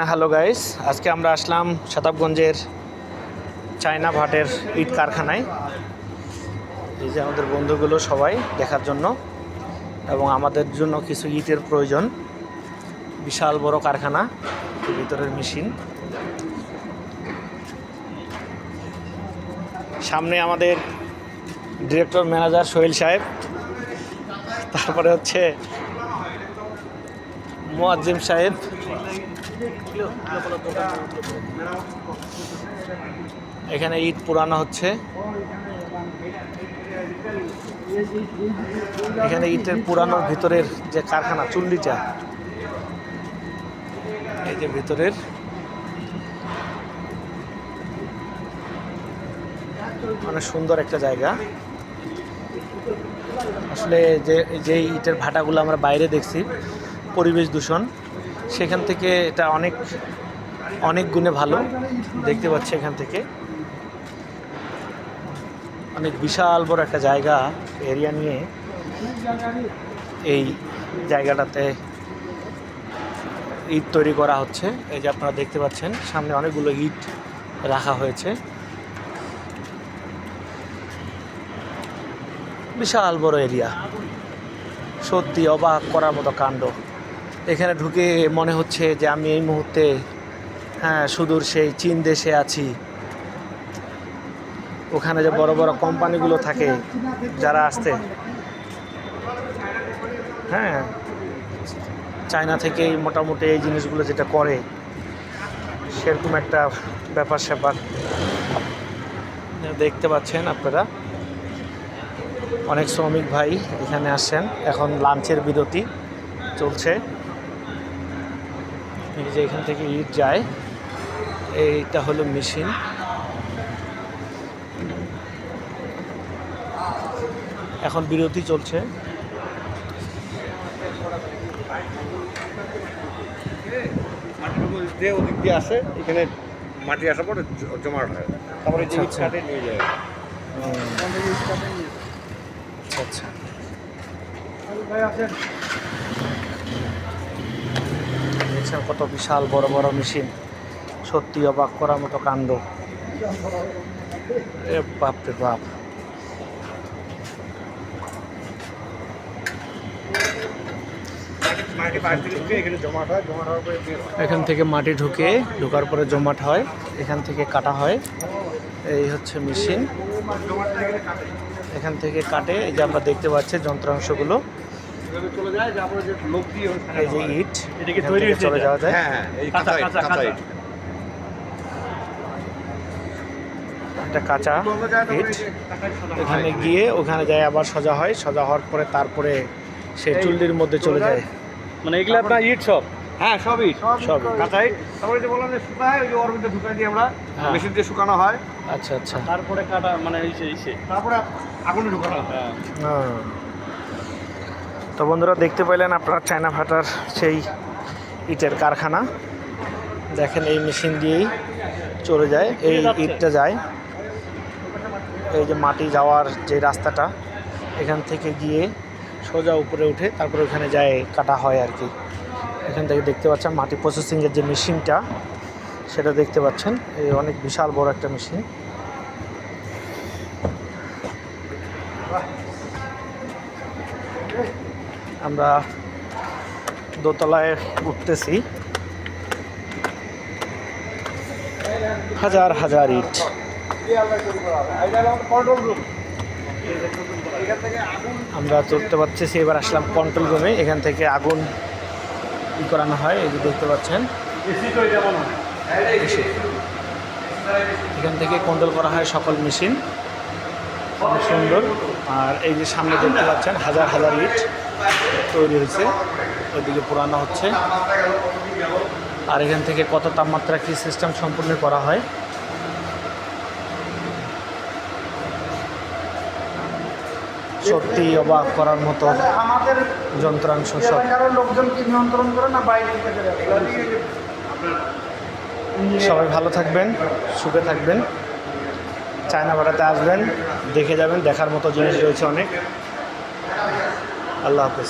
Hello guys, আজকে আমরা আসলাম শতাবগঞ্জের China ভাটের ইট কারখানায়। এই যে আমাদের বন্ধুগুলো সবাই দেখার জন্য, এবং আমাদের জন্য কিছু ইটের প্রয়োজন। বিশাল বড় কারখানা, ভিতরের মেশিন। সামনে আমাদের ডিরেক্টর ম্যানেজার সোহেল সাহেব, তারপরে হচ্ছে মুয়াজ্জিম সাহেব, এখানে ইট পুরানো হচ্ছে। এখানে ইটের পুরানোর ভিতরের যে কারখানা, চুল্লিটা, এই যে ভিতরের অনেক সুন্দর একটা জায়গা। আসলে যে ইটের ভাটাগুলো আমরা বাইরে দেখছি, পরিবেশ দূষণ, সেখান থেকে এটা অনেক গুণে ভালো। দেখতে পাচ্ছি এখান থেকে অনেক বিশাল বড় একটা জায়গা, এরিয়া নিয়ে এই জায়গাটাতে ইট তৈরি করা হচ্ছে। এই যে আপনারা দেখতে পাচ্ছেন সামনে অনেকগুলো ইট রাখা হয়েছে। বিশাল বড় এরিয়া, সত্যি অবাক করার মতো কাণ্ড। এখানে ঢুকে মনে হচ্ছে যে আমি এই মুহূর্তে সুদূর সেই চীন দেশে আছি। ওখানে যে বড় বড় কোম্পানিগুলো থাকে, যারা আসতে চায়না থেকেই মোটামুটি এই জিনিসগুলো যেটা করে, সেরকম একটা ব্যাপার স্যাপার দেখতে পাচ্ছেন আপনারা। অনেক শ্রমিক ভাই এখানে আসছেন, এখন লাঞ্চের বিরতি চলছে। এই যে এখান থেকে ইট যায়, এইটা হলো মেশিন। এখন বিরতি চলছে। ওদিক দিয়ে আসে, এখানে মাটি আসার পরে জমাট হয়, তারপরে যে ইট কাটে নিয়ে যায়। আচ্ছা, দেখছেন কত বিশাল বড় বড় মেশিন, সত্যি অবাক করার মতো কাণ্ড। বাপ রে বাপ। এখান থেকে মাটি ঢোকার পরে জমাট হয়, এখান থেকে কাটা হয়। এই হচ্ছে মেশিন, এখান থেকে কাটে। এই যে আমরা দেখতে পাচ্ছি যন্ত্রাংশগুলো, এই যে ইট চলে যাওয়া যায়। একটা কাঁচা ইট এখানে গিয়ে ওখানে যায়, আবার সোজা হয়। সোজা হওয়ার পরে তারপরে সে চুল্লির মধ্যে চলে যায়। মানে এগুলো আপনার ইট সব? হ্যাঁ, সবই কাঁচা ইট। তারপরে যে বললাম যে শুকায়, ওই যে ওর মধ্যে ঢুকাই দিয়ে আমরা মেশিন দিয়ে শুকানো হয়। আচ্ছা আচ্ছা, তারপরে কাটা মানে তারপরে আগুনে ঢুকানো হয়। তো বন্ধুরা, দেখতে পাইলেন আপনারা চায়না ভাটার সেই ইটের কারখানা। দেখেন এই মেশিন দিয়েই চলে যায়, এই ইটটা যায়। এই যে মাটি যাওয়ার যে রাস্তাটা, এখান থেকে গিয়ে সোজা উপরে উঠে তারপরে ওখানে যায় কাটা হয় আর কি। এখান থেকে দেখতে পাচ্ছেন মাটি প্রসেসিংয়ের যে মেশিনটা, সেটা দেখতে পাচ্ছেন। এই অনেক বিশাল বড় একটা মেশিন। আমরা দোতলায় উঠতেছি, হাজার হাজার ইট। আমরা চলতে পারতেছি, এবার আসলাম কন্ট্রোল রুমে। এখান থেকে আগুন করানো হয়, এই যে দেখতে পাচ্ছেন। এখান থেকে কন্ট্রোল করা হয় সকল মেশিন, অনেক সুন্দর। আর এই যে সামনে দেখতে পাচ্ছেন হাজার হাজার ইট তৈরি হয়েছে, ওইদিকে পুরানো হচ্ছে। আর এখান থেকে কত তাপমাত্রা কি সিস্টেম সম্পূর্ণ করা হয়। সত্যি অবাক করার মতো যন্ত্রাংশ সব। সবাই ভালো থাকবেন, সুখে থাকবেন। চায়না ভাটাতে আসবেন, দেখে যাবেন, দেখার মতো জিনিস রয়েছে অনেক। আল্লাহ হাফেজ।